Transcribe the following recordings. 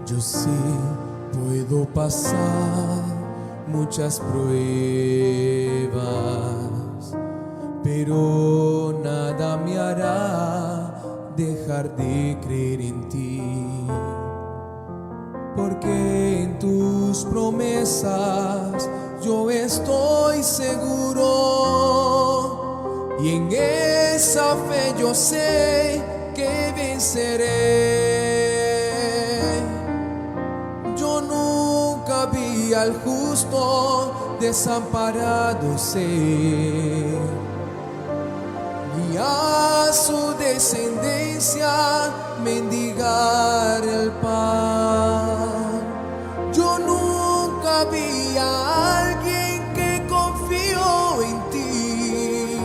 Yo sé, puedo pasar muchas pruebas, pero nada me hará dejar de creer en ti, porque en tus promesas yo estoy seguro, y en esa fe yo sé que venceré. Yo nunca vi al justo desamparado ser, ni a su descendencia mendigar el pan. Yo nunca vi a alguien que confió en ti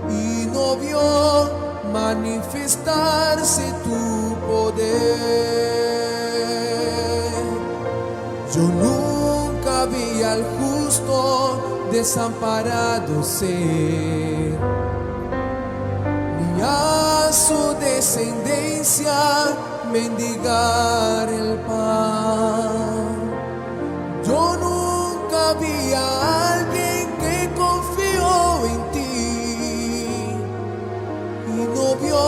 y no vio manifestarse tu poder. Yo nunca vi al justo desamparado ser, ni a su descendencia mendigar el pan. Yo nunca vi a alguien que confió en ti y no vio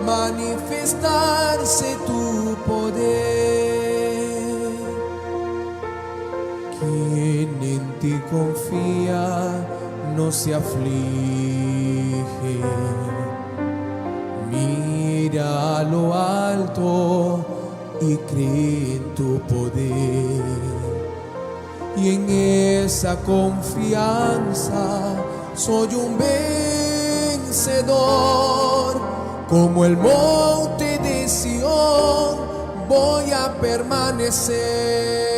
manifestarse tu poder. Quien en ti confía no se aflige, mira a lo alto y cree en tu poder, y en esa confianza soy un vencedor. Como el monte de Sión voy a permanecer.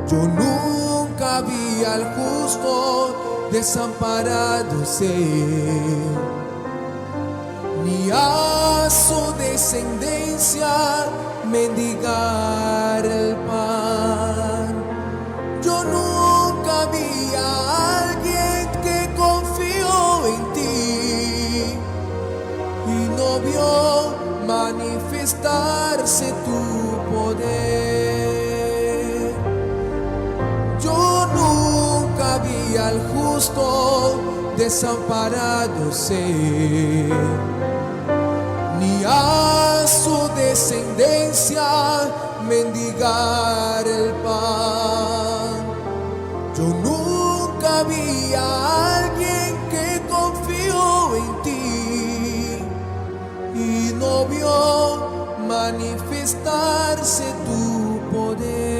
Yo nunca vi al justo desamparado ser, ni a su descendencia mendigar el pan. Yo nunca vi a alguien que confió en ti y no vio manifestarse tu poder. Yo nunca vi al justo desamparado ser, ni a su descendencia mendigar el pan. Yo nunca vi a alguien que confió en ti y no vio manifestarse tu poder.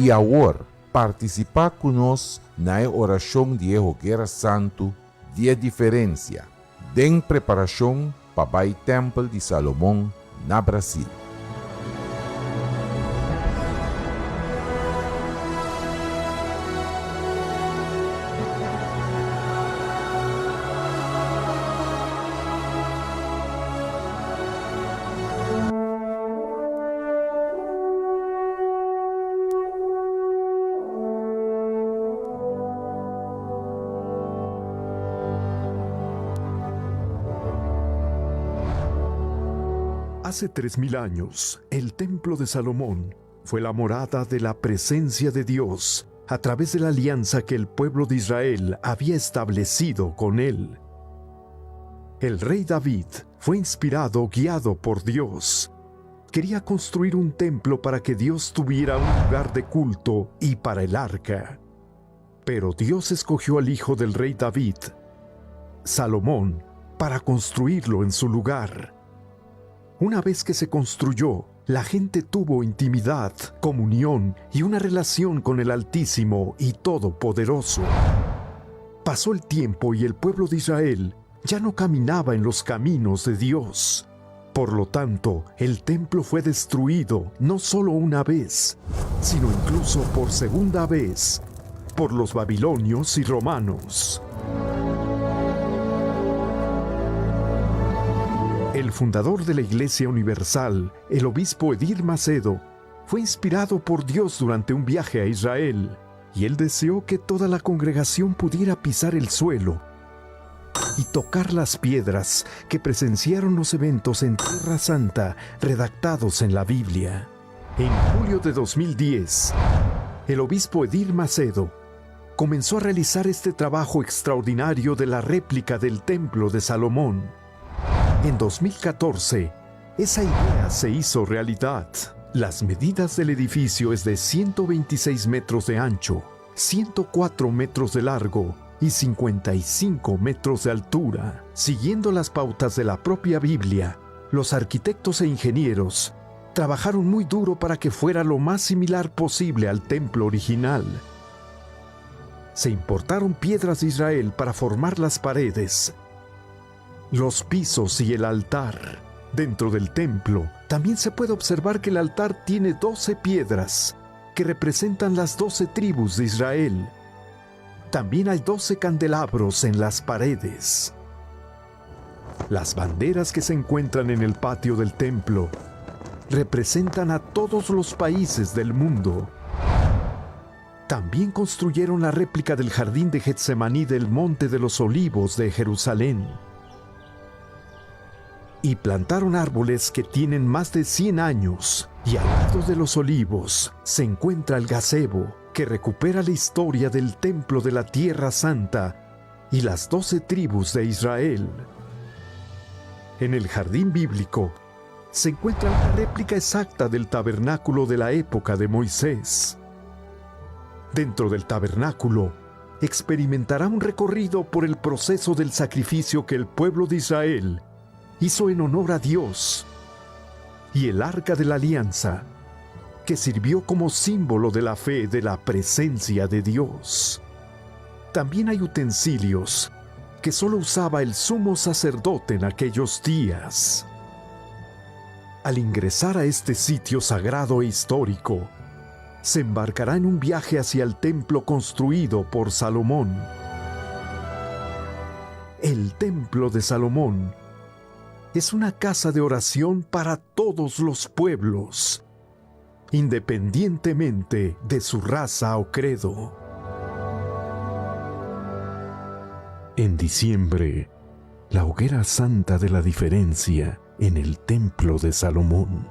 E agora, participar conosco na oração de Hogueira Santo de diferença, de preparação para o Templo de Salomão, na Brasil. Hace 3000 años, el Templo de Salomón fue la morada de la presencia de Dios a través de la alianza que el pueblo de Israel había establecido con él. El rey David fue guiado por Dios. Quería construir un templo para que Dios tuviera un lugar de culto y para el arca. Pero Dios escogió al hijo del rey David, Salomón, para construirlo en su lugar. Una vez que se construyó, la gente tuvo intimidad, comunión y una relación con el Altísimo y Todopoderoso. Pasó el tiempo y el pueblo de Israel ya no caminaba en los caminos de Dios. Por lo tanto, el templo fue destruido no solo una vez, sino incluso por segunda vez, por los babilonios y romanos. El fundador de la Iglesia Universal, el obispo Edir Macedo, fue inspirado por Dios durante un viaje a Israel, y él deseó que toda la congregación pudiera pisar el suelo y tocar las piedras que presenciaron los eventos en Tierra Santa redactados en la Biblia. En julio de 2010, el obispo Edir Macedo comenzó a realizar este trabajo extraordinario de la réplica del Templo de Salomón. En 2014, esa idea se hizo realidad. Las medidas del edificio es de 126 metros de ancho, 104 metros de largo y 55 metros de altura. Siguiendo las pautas de la propia Biblia, los arquitectos e ingenieros trabajaron muy duro para que fuera lo más similar posible al templo original. Se importaron piedras de Israel para formar las paredes, los pisos y el altar. Dentro del templo también se puede observar que el altar tiene 12 piedras que representan las 12 tribus de Israel. También hay 12 candelabros en las paredes. Las banderas que se encuentran en el patio del templo representan a todos los países del mundo. También construyeron la réplica del jardín de Getsemaní del Monte de los Olivos de Jerusalén. Y plantaron árboles que tienen más de 100 años, y al lado de los olivos se encuentra el gazebo, que recupera la historia del templo de la Tierra Santa y las 12 tribus de Israel. En el jardín bíblico se encuentra una réplica exacta del tabernáculo de la época de Moisés. Dentro del tabernáculo experimentará un recorrido por el proceso del sacrificio que el pueblo de Israel hizo en honor a Dios, y el arca de la alianza, que sirvió como símbolo de la fe de la presencia de Dios. También hay utensilios que solo usaba el sumo sacerdote en aquellos días. Al ingresar a este sitio sagrado e histórico, se embarcará en un viaje hacia el templo construido por Salomón. El Templo de Salomón es una casa de oración para todos los pueblos, independientemente de su raza o credo. En diciembre, la hoguera santa de la diferencia en el Templo de Salomón.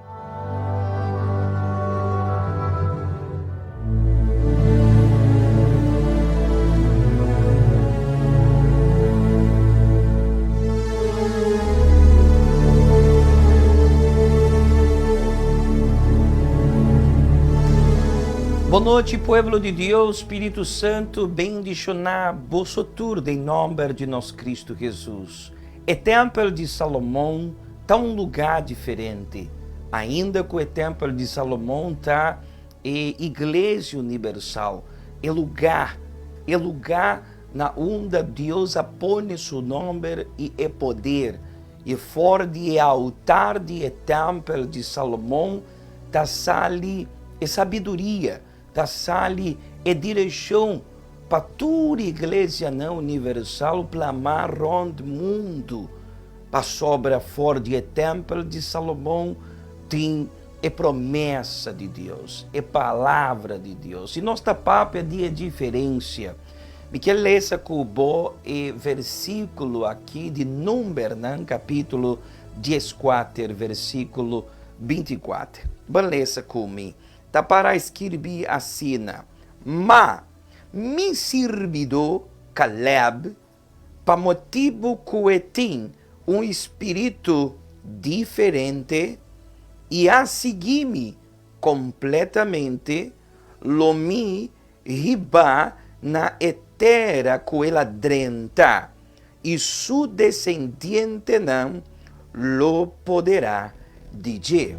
Boa noite, pueblo de Deus, Espírito Santo, bendicionar vosotros em nome de nosso Cristo Jesus. O Templo de Salomão está um lugar diferente, ainda que o Templo de Salomão está é Igreja Universal, é lugar na onde Deus põe seu nome e é poder. E fora de altar de templo de Salomão, da sali é sabedoria, da sali é direção para toda a igreja não universal clamar rondo mundo. Para sobra fora de templo de Salomão tem é promessa de Deus, é palavra de Deus. E nossa papo é de diferença. Me quer ler com o versículo aqui de Número, né? Capítulo 14, versículo 24. Vamos ler comigo. Está para escrever assim: mas me servido Caleb, para motivo que tem espírito diferente, e a seguir-me completamente, lo me riba na terra que ela drenta, e su descendente não lo poderá dizer.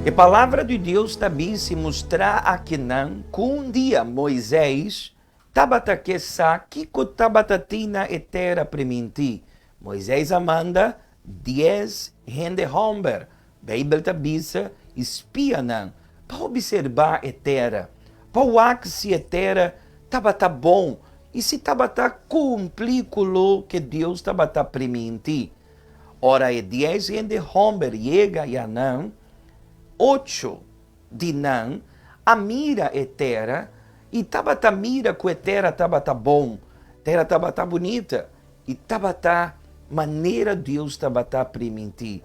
A palavra de Deus também se mostra aqui não, que um dia Moisés estava que estava na terra primitiva. Moisés manda 10 gente homem, Bíblia tabisa espia não, para observar a terra, para ver se a terra estava bom e se estava cumprir com o que Deus estava permitindo. Ora, é 10 gente homem chega e não, 8 de não, a mira a terra e estava mira que a terra estava bom, a terra estava bonita e estava maneira Deus estava permitindo.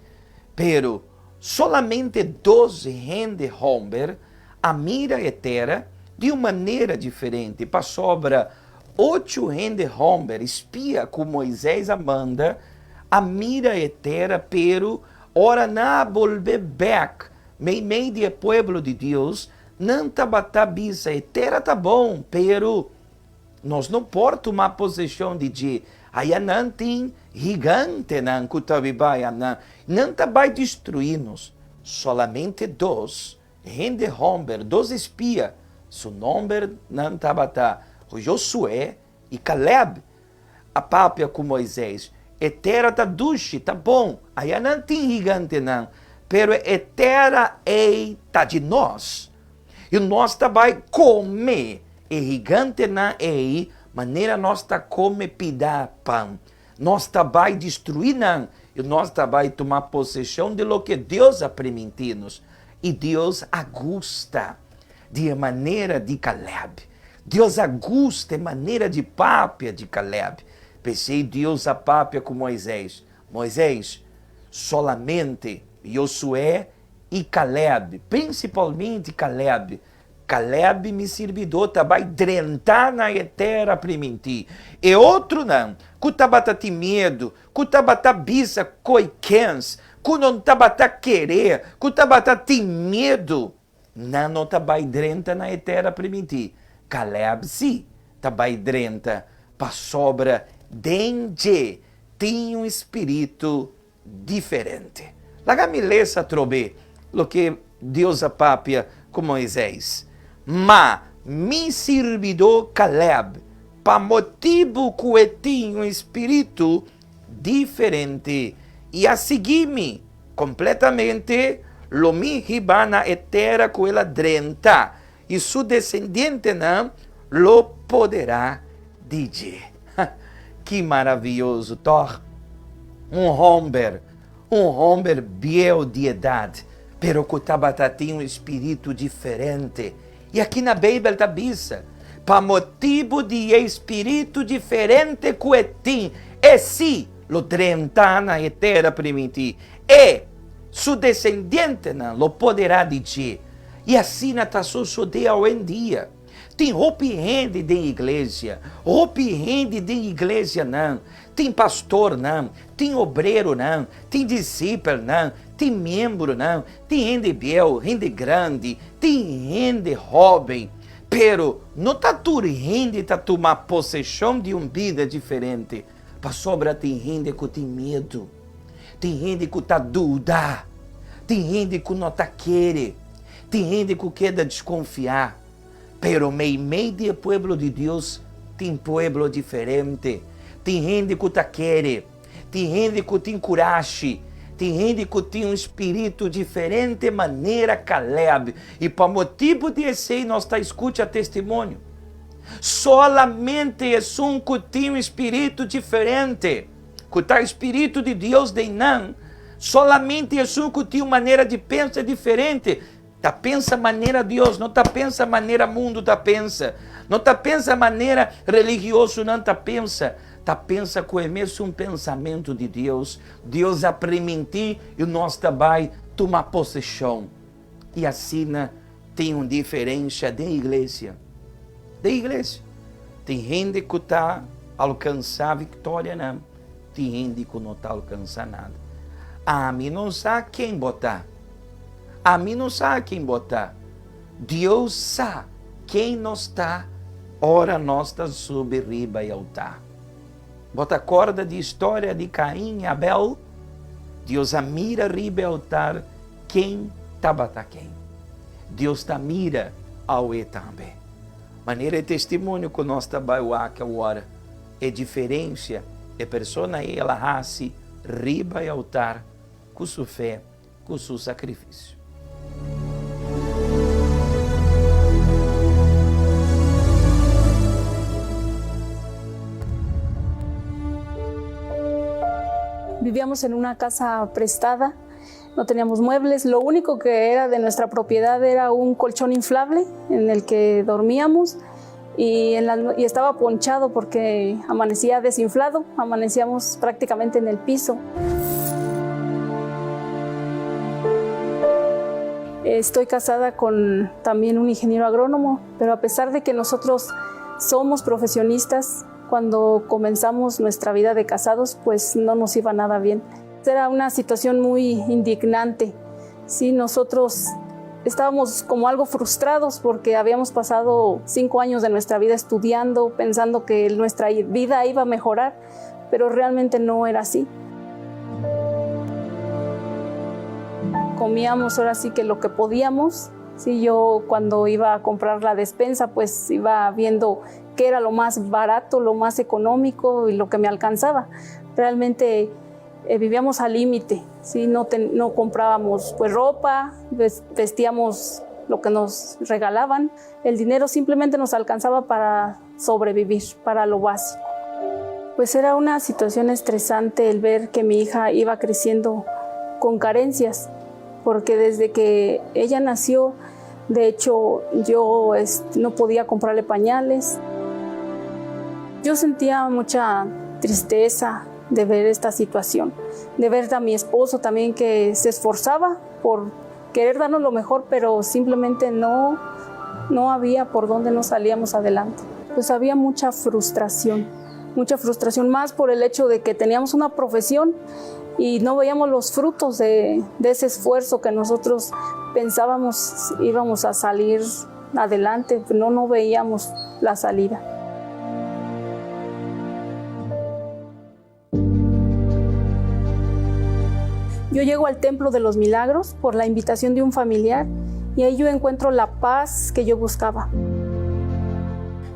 Pero solamente 12 gente homem a mira a terra de uma maneira diferente. Para sobra 8 gente homem espia com Moisés manda a mira a terra, pero ora na volver back meio do povo de Deus não estava bisa a terra bom, pero nós não podemos tomar possessão de dia. Aí não tem gigante não que não vai destruir-nos. Solamente 2 gente homem, 2 espias. Seu nome não estava Josué e Caleb. A pápia com Moisés. A terra está doce, está bom. Aí não tem gigante não. Pero a terra está de nós. E nós vai comer. E gigante não é maneira nós come pedar pão. Nós vai destruir não. E nós vai tomar possessão de lo que Deus ha permitido-nos. E Deus agusta de maneira de Caleb. Deus agusta de maneira de pápia de Caleb. Pensei Deus a pápia com Moisés. Moisés, solamente Josué e Caleb, principalmente Caleb. Caleb me servidor vai drentar na terra primitiva. E outro não, que estava tem medo, que estava bisa coiquens, que não estava querer, que estava tem medo. Não vai drentar na terra primitiva. Caleb sim, vai drentar para sobra dente, tem espírito diferente. Lá me lê essa trobe, o que Deus a pápia com Moisés. Mas me servidor Caleb, para motivo que tinha espírito diferente, e a seguir-me completamente, lo me ribana e terra que ela drenta, e su descendente não lo poderá dizer. Que maravilhoso, Thor. Um homem biel de idade, pero que tem um espírito diferente. E aqui na Bíblia está bisa, para motivo de espírito diferente que tem, e se lo drenta na terra primitiva, e su descendente não lo poderá dizer. E assim está sucedendo hoje em dia. Tem gente de igreja, gente de igreja não, tem pastor não, tem obreiro não, tem discípulo não, tem membro não, tem gente biel, gente grande, tem gente jovem, pero não está tudo gente está tomar possessão de uma vida diferente. Para sobra tem gente que tem medo, tem gente que está dúvida, tem gente que não está querendo, Tem gente que quer desconfiar, pero meio do povo de Deus tem povo diferente. Tem gente que te quer, tem gente que tem coragem, tem gente que tem um espírito diferente, maneira Caleb. E por motivo desse, nós está escutando testemunho. Solamente é que tem um espírito diferente, que está o espírito de Deus de não. Solamente é que tem uma maneira de pensar diferente. Tá pensa maneira Deus, não tá pensa maneira mundo tá pensa. Não tá pensa maneira religioso, não tá pensa. Tá pensa com o mesmo pensamento de Deus. Deus a permitir e nós também tomar possessão. E assim tem uma diferença de igreja. De igreja. Tem gente que está alcançando vitória, não. Tem gente que não está alcançando nada. A mim não sabe quem botar. A mim não sabe quem botar. Deus sabe quem nós está. Ora nós está sob riba e altar. Bota a corda de história de Caim e Abel. Deus a mira riba e altar. Quem está batendo quem? Deus está mira ao e também. Maneira de testemunho que nós trabalhamos aqui agora. É diferença. É pessoa ela raça riba e altar. Com sua fé, com seu sacrifício. Vivíamos en una casa prestada, no teníamos muebles, lo único que era de nuestra propiedad era un colchón inflable en el que dormíamos y estaba ponchado porque amanecía desinflado, amanecíamos prácticamente en el piso. Estoy casada con también un ingeniero agrónomo, pero a pesar de que nosotros somos profesionistas, cuando comenzamos nuestra vida de casados, pues no nos iba nada bien. Era una situación muy indignante. Sí, nosotros estábamos como algo frustrados porque habíamos pasado 5 años de nuestra vida estudiando, pensando que nuestra vida iba a mejorar, pero realmente no era así. Comíamos ahora sí que lo que podíamos. Sí, yo cuando iba a comprar la despensa, pues iba viendo qué era lo más barato, lo más económico y lo que me alcanzaba. Realmente vivíamos al límite, ¿sí? No comprábamos pues ropa, vestíamos lo que nos regalaban. El dinero simplemente nos alcanzaba para sobrevivir, para lo básico. Pues era una situación estresante el ver que mi hija iba creciendo con carencias, porque desde que ella nació, de hecho, yo no podía comprarle pañales. Yo sentía mucha tristeza de ver esta situación, de ver a mi esposo también que se esforzaba por querer darnos lo mejor, pero simplemente no había por dónde nos salíamos adelante. Pues había mucha frustración más por el hecho de que teníamos una profesión y no veíamos los frutos de ese esfuerzo que nosotros pensábamos íbamos a salir adelante, no veíamos la salida. Yo llego al Templo de los Milagros por la invitación de un familiar y ahí yo encuentro la paz que yo buscaba.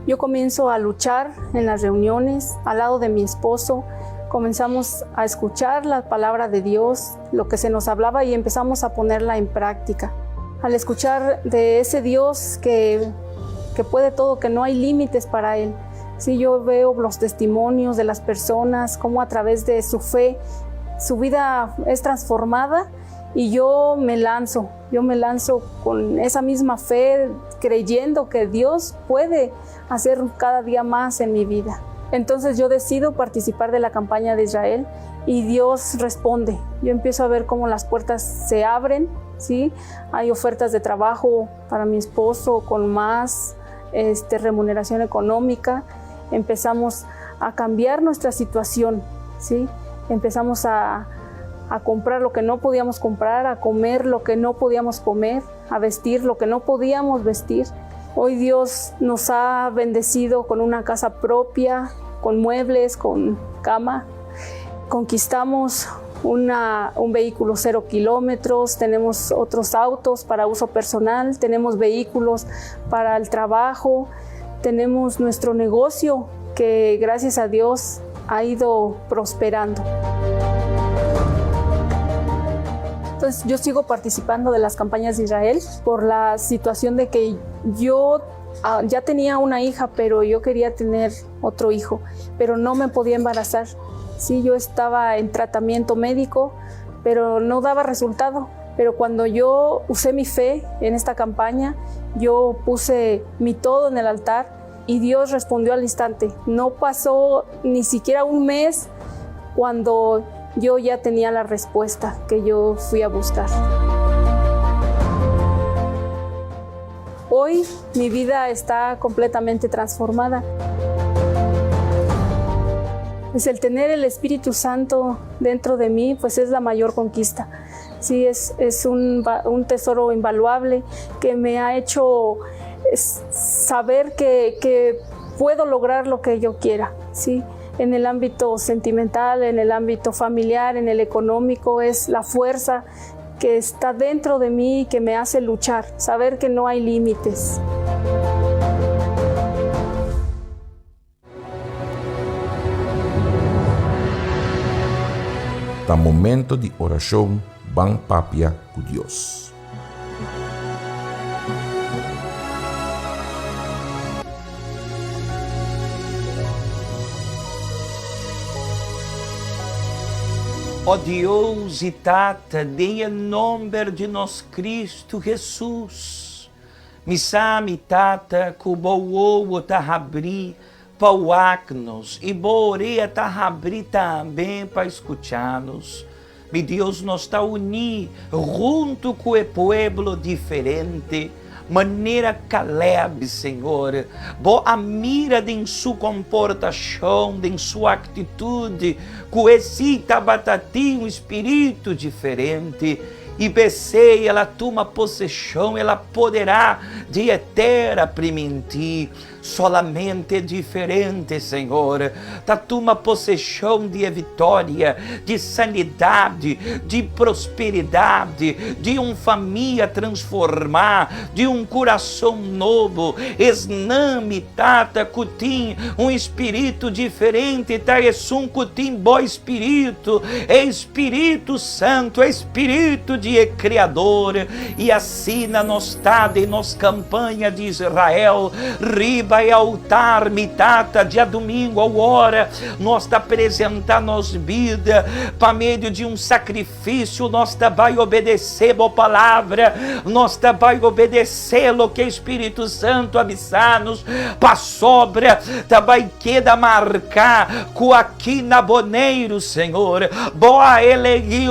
Yo comienzo a luchar en las reuniones al lado de mi esposo. Comenzamos a escuchar la palabra de Dios, lo que se nos hablaba y empezamos a ponerla en práctica. Al escuchar de ese Dios que puede todo, que no hay límites para Él. Sí, yo veo los testimonios de las personas, cómo a través de su fe, su vida es transformada y yo me lanzo con esa misma fe, creyendo que Dios puede hacer cada día más en mi vida. Entonces yo decido participar de la campaña de Israel y Dios responde. Yo empiezo a ver cómo las puertas se abren, ¿sí? Hay ofertas de trabajo para mi esposo con más remuneración económica. Empezamos a cambiar nuestra situación, ¿sí? Empezamos a comprar lo que no podíamos comprar, a comer lo que no podíamos comer, a vestir lo que no podíamos vestir. Hoy Dios nos ha bendecido con una casa propia, con muebles, con cama. Conquistamos un vehículo 0 kilómetros, tenemos otros autos para uso personal, tenemos vehículos para el trabajo, tenemos nuestro negocio que gracias a Dios ha ido prosperando. Entonces yo sigo participando de las campañas de Israel por la situación de que yo ya tenía una hija, pero yo quería tener otro hijo, pero no me podía embarazar. Sí, yo estaba en tratamiento médico, pero no daba resultado. Pero cuando yo usé mi fe en esta campaña, yo puse mi todo en el altar y Dios respondió al instante. No pasó ni siquiera un mes cuando yo ya tenía la respuesta que yo fui a buscar. Hoy mi vida está completamente transformada. Pues el tener el Espíritu Santo dentro de mí, pues es la mayor conquista. Sí, es un tesoro invaluable que me ha hecho saber que puedo lograr lo que yo quiera, ¿sí? En el ámbito sentimental, en el ámbito familiar, en el económico, es la fuerza que está dentro de mí y que me hace luchar, saber que no hay límites. Tá momento de oração bang papia com Deus. Ó Deus e Tata, em nome de nosso Cristo Jesus, misami Tata, kubowo tahabri, pauacnos, e boreia tahabri também para escutar-nos. Meu Deus, nós está unidos junto com o povo diferente, maneira Caleb, Senhor, boa mira em sua comportação, em sua atitude, com esse tabatati, um espírito diferente, e becei, ela toma possessão, ela poderá de eterna primentir, solamente diferente, Senhor, da tua possessão de vitória, de sanidade, de prosperidade, de família transformar, de coração novo, esname, tata, cutim, espírito diferente, tá, cutim, bom espírito, Espírito Santo, Espírito de Criador, e assim na nossa e nos campanha de Israel, riba e altar, mitata, dia domingo, a hora, nós tá apresentar nos vida, para meio de sacrifício, nós tá vai obedecer a palavra, nós tá vai obedecer o que o Espírito Santo avisar-nos, para sobra, tá vai queda marcar, com aqui na boneiro, Senhor, boa elegir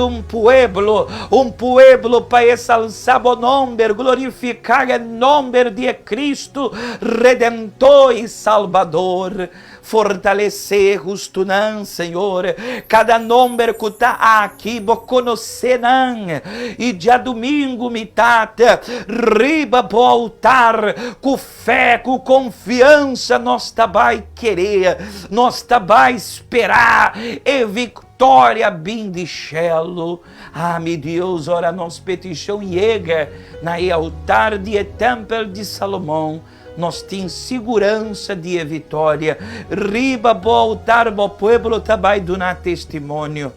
pueblo para exalçar o nome, glorificar o nome de Cristo, Redentor e Salvador, fortalecer justo não, Senhor, cada nome que está aqui, vou conhecer não, e dia domingo, mitata, riba pro altar, com fé, com confiança, nós tá vai querer, nós tá vai esperar, e vitória bindicelo. Ah, meu Deus, ora nossa petição chega na altar de templo de Salomão, nós temos segurança de vitória, riba bo altar, bo pueblo também donar testemunho,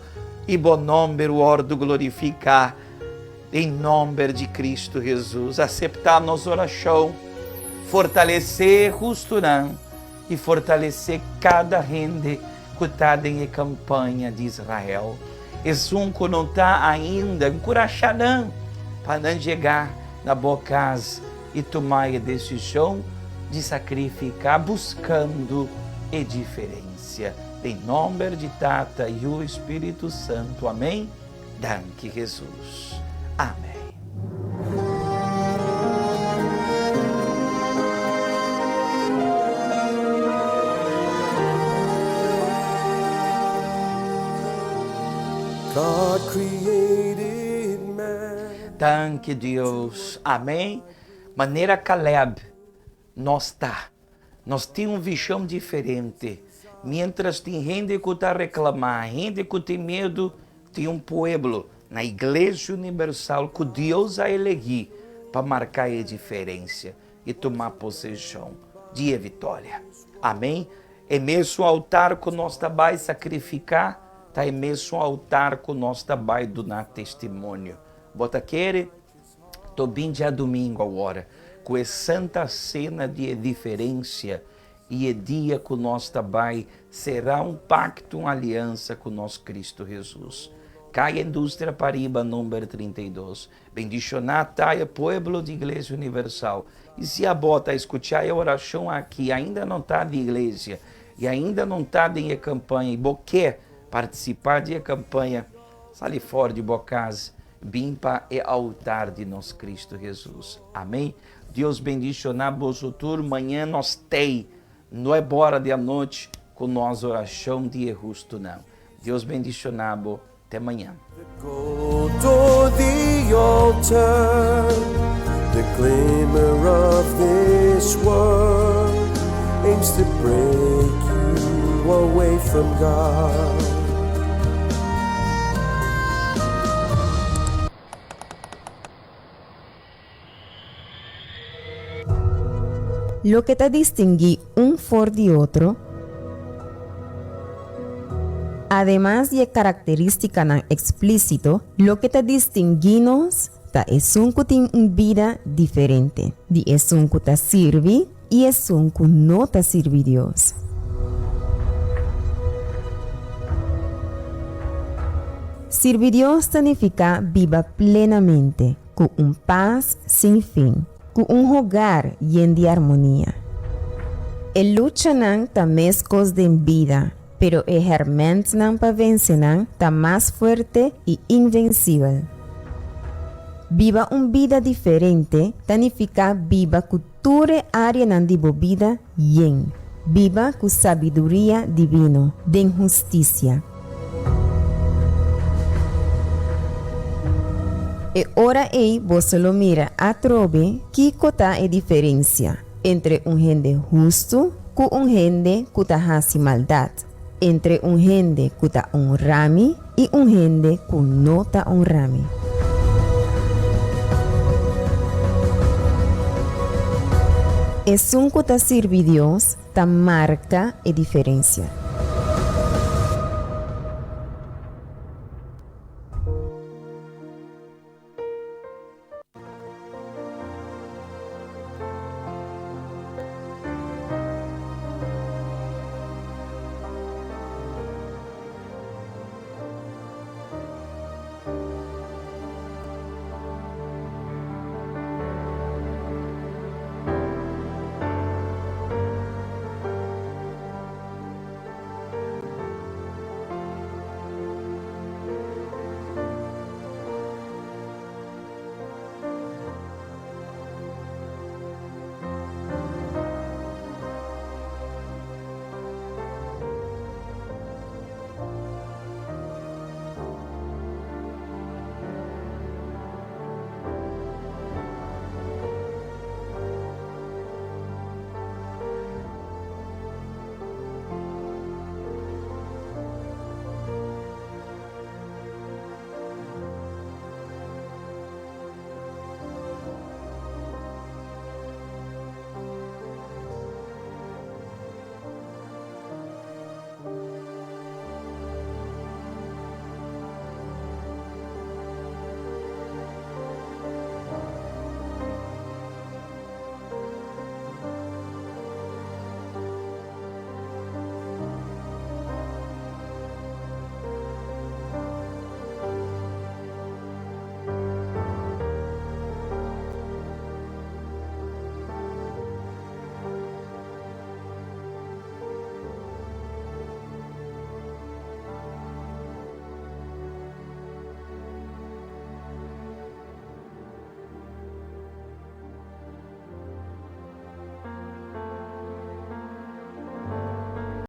e bo nome o ordo glorificar, em nome de Cristo Jesus, aceitar nossa oração, fortalecer justo não, e fortalecer cada rende que está em campanha de Israel. Esse que não está ainda, encorajar não, para não chegar na boa casa e tomar a decisão de sacrificar, buscando a diferença. Em nome de Tata e o Espírito Santo. Amém? Danke, Jesus. Amém. God created man. Danke, Deus. Amém? Maneira Caleb, nós temos uma visão diferente. Mientras tem gente que está reclamando, gente que tem medo, tem um povo na Igreja Universal que Deus a elegir para marcar a diferença e tomar possessão de vitória. Amém? É mesmo o altar que nós vai sacrificar, tá? É mesmo o altar que nós vai doar testemunho. Bota querer, tô bem dia domingo agora, com a santa cena de diferença e é dia que nós vai será um pacto, uma aliança com nosso Cristo Jesus. Caia Indústria Pariba, número 32. Bendicionar o povo de Igreja Universal. E se a bota escutar a oração aqui, ainda não está de igreja, e ainda não está em campanha, e quer participar de campanha, sai fora de casa, vim para o altar de nosso Cristo Jesus. Amém? Deus bendicionar vosotros. Amanhã nós tem, não é bora de noite, com nossa oração de justo não. Deus bendicionar. Até amanhã. Go to the altar, the glimmer of this world aims to break you away from God. Lo que te distingue un for de otro, además de característica tan explícito, lo que te distinguimos es un que tiene una vida diferente. Es un que te sirve y es un que no te sirve Dios. Servir Dios significa viva plenamente, con un paz sin fin, con un hogar lleno de armonía. El lucha nan también es cosa de vida, pero el hermano nan para vencer está más fuerte y invencible. Viva una vida diferente significa viva cultura área nan de vida yen. Viva con sabiduría divina, de justicia. E ora vos lo mira a trove que cota a diferencia entre un gente justo con un gente que hace maldad, entre un gente que honrami y un gente que no honrami. Es un que sirve Dios, ta marca a diferencia.